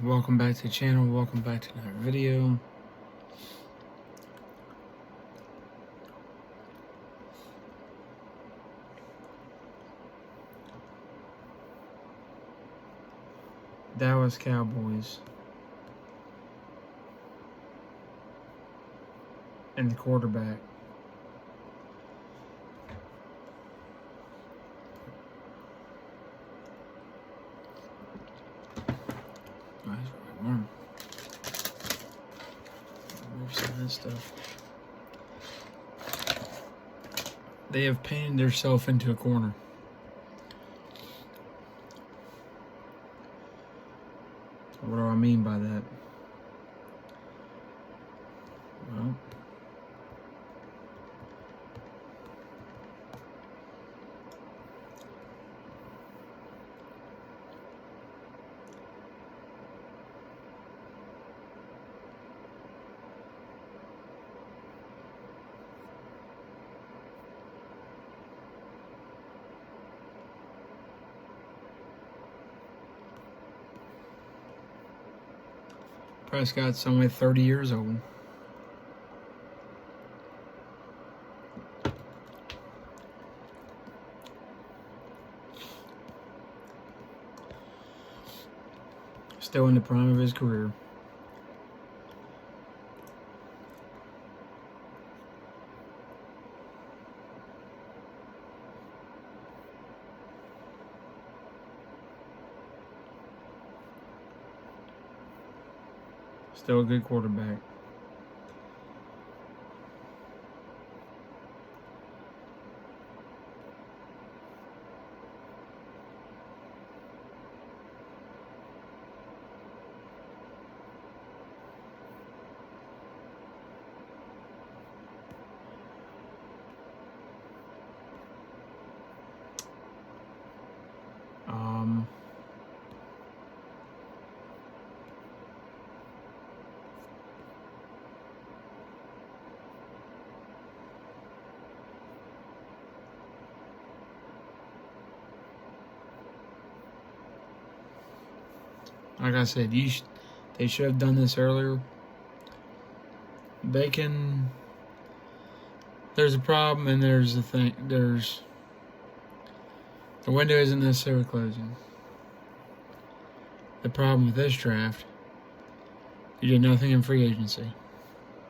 Welcome back to the channel. Welcome back to another video. Dallas Cowboys and the quarterback. Oh, it's really warm. Move some of this stuff. They have painted themselves into a corner. What do I mean by that? Well, Prescott's only 30 years old. Still in the prime of his career. Still a good quarterback. Like I said, they should have done this earlier. There's a problem, and there's a thing. The window isn't necessarily closing. The problem with this draft, you did nothing in free agency.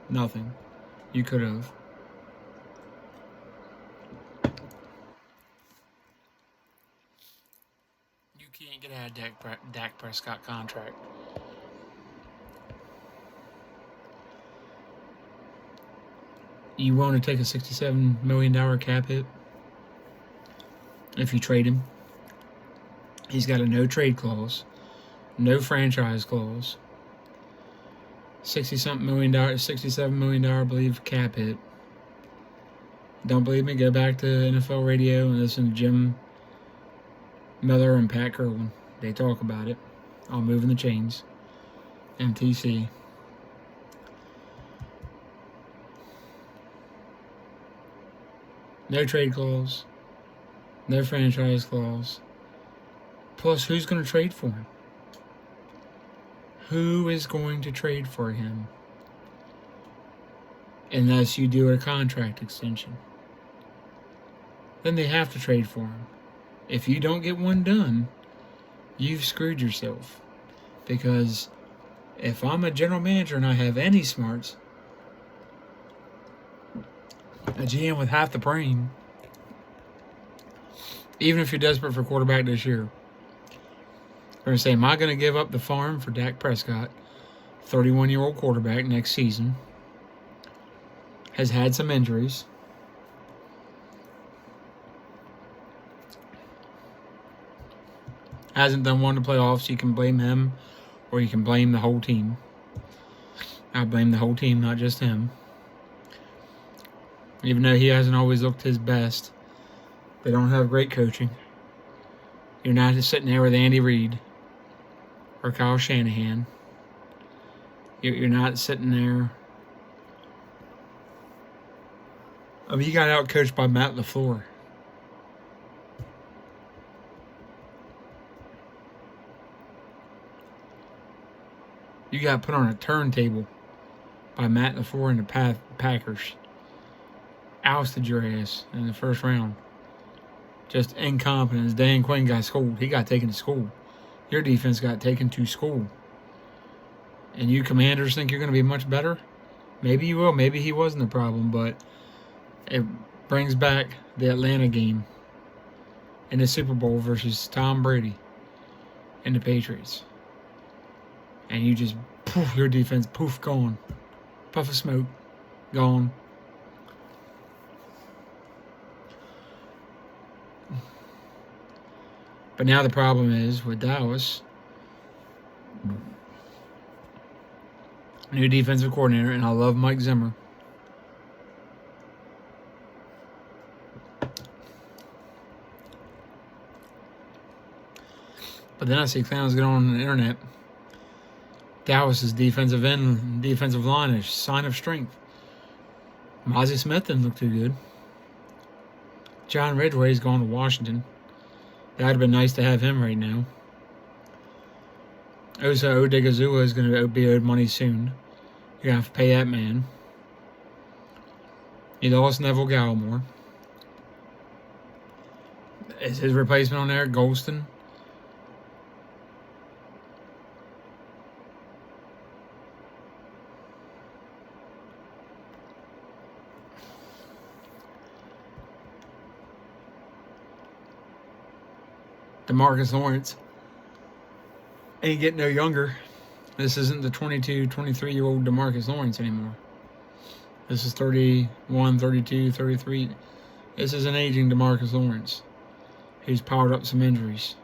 Nothing. You could have. You can't get out of Dak Prescott contract. You want to take a $67 million cap hit if you trade him. He's got a no trade clause, no franchise clause, $67 million, I believe, cap hit. Don't believe me? Go back to NFL radio and listen to Jim Miller and Pat Kerwin. They talk about it on Moving the Chains, MTC. No trade clause, no franchise clause. Plus, who's going to trade for him? Who is going to trade for him? Unless you do a contract extension. Then they have to trade for him. If you don't get one done, you've screwed yourself. Because if I'm a general manager and I have any smarts, a GM with half the brain, even if you're desperate for quarterback this year, they're going to say, am I going to give up the farm for Dak Prescott, 31-year-old quarterback next season, has had some injuries, hasn't done one in the playoffs? You can blame him, or you can blame the whole team. I blame the whole team, not just him. Even though he hasn't always looked his best, they don't have great coaching. You're not just sitting there with Andy Reid or Kyle Shanahan. You're not sitting there. I mean, you got outcoached by Matt LaFleur. You got put on a turntable by Matt LaFleur and the Packers. Ousted your ass in the first round. Just incompetence. Dan Quinn got schooled. He got taken to school. Your defense got taken to school. And you Commanders think you're going to be much better? Maybe you will. Maybe he wasn't the problem, but it brings back the Atlanta game in the Super Bowl versus Tom Brady and the Patriots. And you just, poof, your defense, poof, gone. Puff of smoke, gone. But now the problem is with Dallas, new defensive coordinator, and I love Mike Zimmer. But then I see clowns get on the internet. Dallas's defensive end and defensive line is sign of strength. Mozzie Smith didn't look too good. John Ridgway's going to Washington. That would have been nice to have him right now. Osa Odigizua is going to be owed money soon. You're going to have to pay that man. You lost Neville Gallimore. Is his replacement on there Golston? DeMarcus Lawrence ain't getting no younger. This isn't the 22, 23-year-old DeMarcus Lawrence anymore. This is 31, 32, 33. This is an aging DeMarcus Lawrence who's piled up some injuries.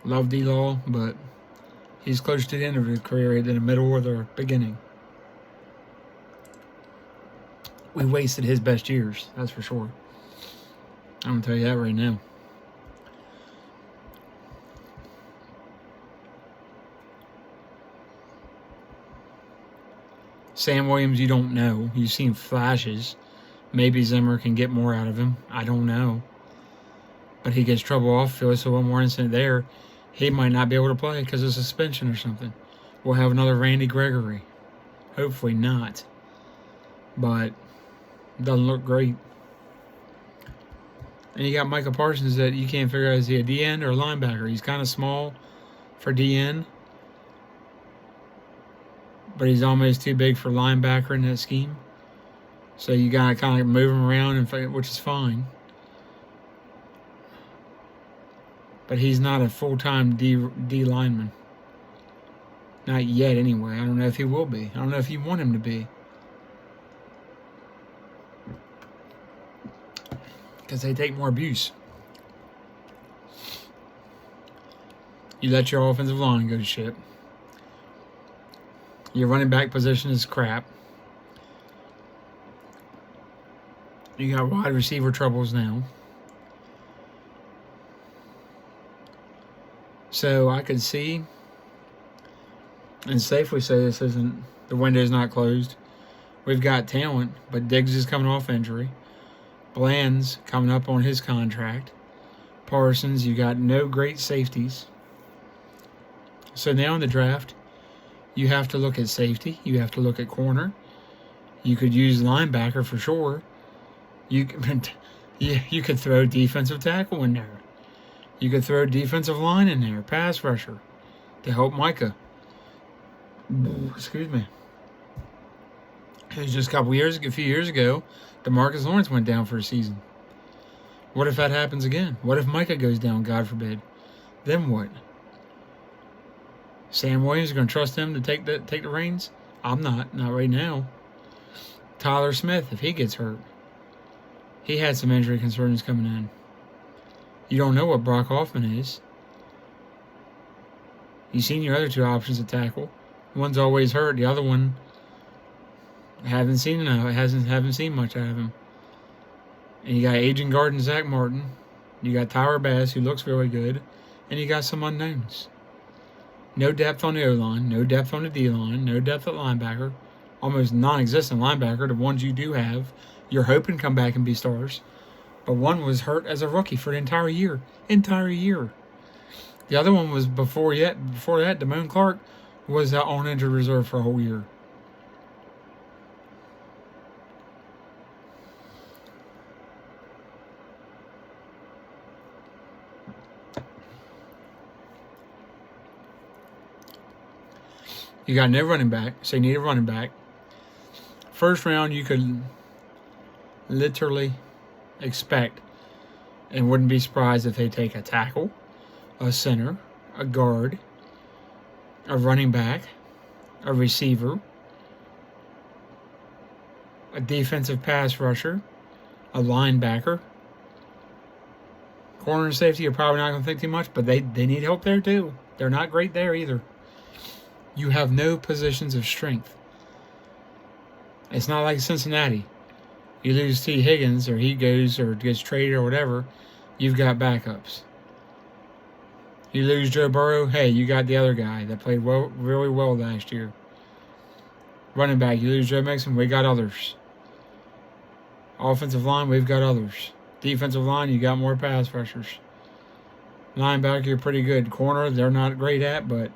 Love D-Law, but he's closer to the end of his career than the middle or the beginning. We wasted his best years, that's for sure. I'm going to tell you that right now. Sam Williams, you don't know. You've seen flashes. Maybe Zimmer can get more out of him. I don't know. But he gets trouble off field, so one more incident there, he might not be able to play because of suspension or something. We'll have another Randy Gregory. Hopefully not. But doesn't look great. And you got Micah Parsons that you can't figure out, is he a DN or a linebacker? He's kind of small for DN, but he's almost too big for linebacker in that scheme. So you got to kind of move him around, which is fine. But he's not a full-time D lineman. Not yet, anyway. I don't know if he will be. I don't know if you want him to be. Because they take more abuse. You let your offensive line go to shit. Your running back position is crap. You got wide receiver troubles now. So I could see and safely say this isn't, the window's not closed. We've got talent, but Diggs is coming off injury. Bland's coming up on his contract. Parsons, you got no great safeties. So now in the draft, you have to look at safety. You have to look at corner. You could use linebacker for sure. You could throw defensive tackle in there. You could throw defensive line in there, pass rusher, to help Micah. Excuse me. It was just a few years ago, DeMarcus Lawrence went down for a season. What if that happens again? What if Micah goes down, God forbid? Then what? Sam Williams is going to trust him to take the reins? I'm not right now. Tyler Smith, if he gets hurt. He had some injury concerns coming in. You don't know what Brock Hoffman is. You've seen your other two options at tackle. One's always hurt. The other one, haven't seen much out of him. And you got aging guard and Zach Martin. You got Tyler Bass, who looks really good. And you got some unknowns. No depth on the O-line. No depth on the D-line. No depth at linebacker. Almost non-existent linebacker. The ones you do have, you're hoping come back and be stars. But one was hurt as a rookie for an entire year. The other one was before that, Damone Clark was on injured reserve for a whole year. You got no running back, so you need a running back. First round, you could literally expect and wouldn't be surprised if they take a tackle, a center, a guard, a running back, a receiver, a defensive pass rusher, a linebacker. Corner and safety, you're probably not going to think too much, but they need help there too. They're not great there either. You have no positions of strength. It's not like Cincinnati. You lose T. Higgins, or he goes or gets traded or whatever, you've got backups. You lose Joe Burrow, hey, you got the other guy that played really well last year. Running back, you lose Joe Mixon, we got others. Offensive line, we've got others. Defensive line, you got more pass rushers. Linebacker, you're pretty good. Corner, they're not great at, but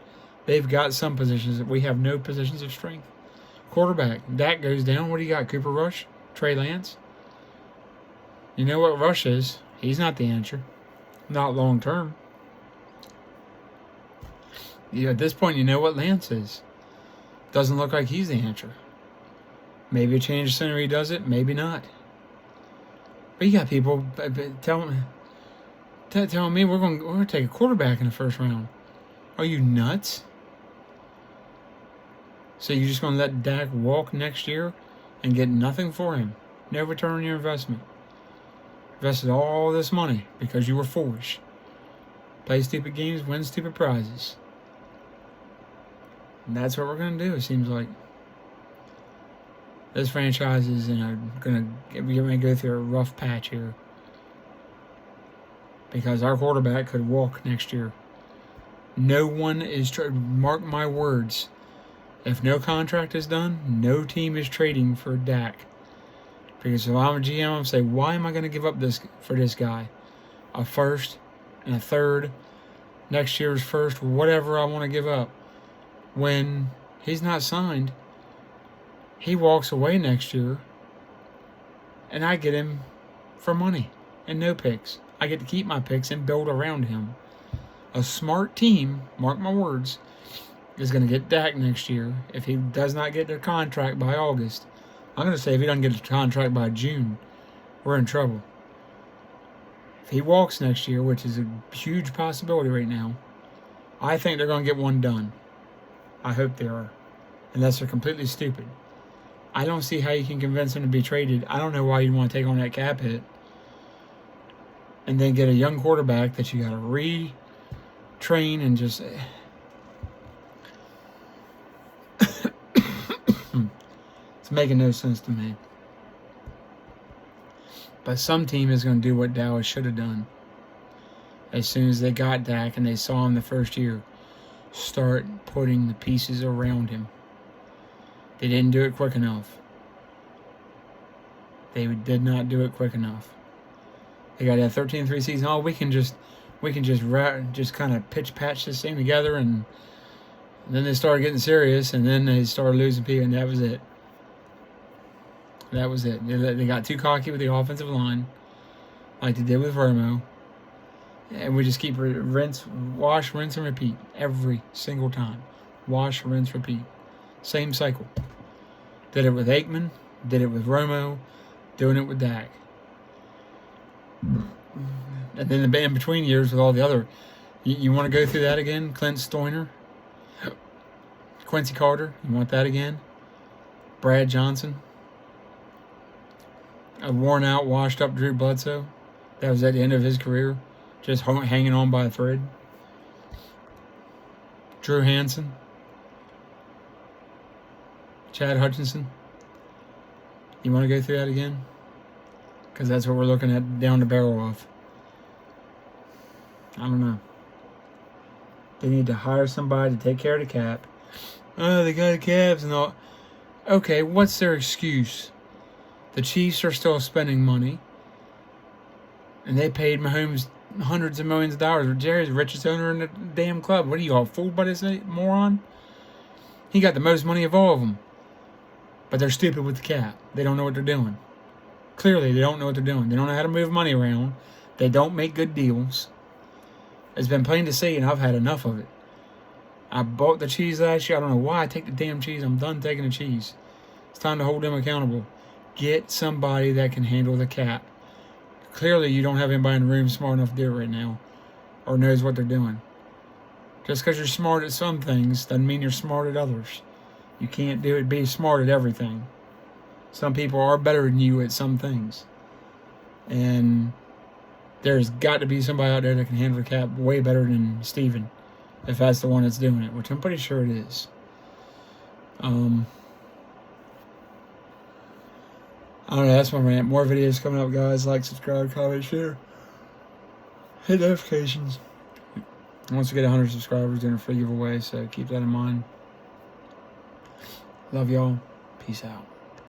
they've got some positions that we have no positions of strength. Quarterback, Dak goes down. What do you got? Cooper Rush? Trey Lance? You know what Rush is. He's not the answer. Not long term. At this point, you know what Lance is. Doesn't look like he's the answer. Maybe a change of scenery does it. Maybe not. But you got people telling me we're going to take a quarterback in the first round. Are you nuts? So you're just going to let Dak walk next year and get nothing for him? No return on your investment. Invested all this money because you were foolish. Play stupid games, win stupid prizes. And that's what we're going to do, it seems like. This franchise is going to go through a rough patch here. Because our quarterback could walk next year. No one is, mark my words, if no contract is done, no team is trading for Dak. Because if I'm a GM, I'm say, why am I going to give up this for this guy? A first and a third, next year's first, whatever I want to give up. When he's not signed, he walks away next year, and I get him for money and no picks. I get to keep my picks and build around him. A smart team, mark my words, is going to get Dak next year. If he does not get the contract by August, I'm going to say if he doesn't get the contract by June, we're in trouble. If he walks next year, which is a huge possibility right now, I think they're going to get one done. I hope they are. Unless they're completely stupid. I don't see how you can convince him to be traded. I don't know why you'd want to take on that cap hit. And then get a young quarterback that you got to retrain and just... It's making no sense to me. But some team is going to do what Dallas should have done. As soon as they got Dak and they saw him the first year, start putting the pieces around him. They didn't do it quick enough. They did not do it quick enough. They got that 13-3 season. Oh, we can just kind of pitch patch this thing together, and then they started getting serious, and then they started losing people, and that was it. That was it. They got too cocky with the offensive line, like they did with Romo. And we just keep wash, rinse, and repeat every single time. Wash, rinse, repeat. Same cycle. Did it with Aikman. Did it with Romo. Doing it with Dak. And then the in between years with all the other. You want to go through that again? Clint Stoiner. Quincy Carter. You want that again? Brad Johnson. A worn out, washed up Drew Bledsoe. That was at the end of his career. Just hanging on by a thread. Drew Hansen. Chad Hutchinson. You want to go through that again? Because that's what we're looking at down the barrel of. I don't know. They need to hire somebody to take care of the cap. Oh, they got the caps and all. Okay, what's their excuse? The Chiefs are still spending money. And they paid Mahomes hundreds of millions of dollars. Jerry's the richest owner in the damn club. What are you all fooled by this moron? He got the most money of all of them. But they're stupid with the cap. They don't know what they're doing. Clearly, they don't know what they're doing. They don't know how to move money around. They don't make good deals. It's been plain to see, and I've had enough of it. I bought the cheese last year. I don't know why I take the damn cheese. I'm done taking the cheese. It's time to hold them accountable. Get somebody that can handle the cap. Clearly, you don't have anybody in the room smart enough to do it right now or knows what they're doing. Just because you're smart at some things doesn't mean you're smart at others. You can't be smart at everything. Some people are better than you at some things. And there's got to be somebody out there that can handle the cap way better than Steven, if that's the one that's doing it, which I'm pretty sure it is. I don't know, that's my rant. More videos coming up, guys. Like, subscribe, comment, share. Hit notifications. Once we get 100 subscribers, doing a free giveaway, so keep that in mind. Love y'all. Peace out.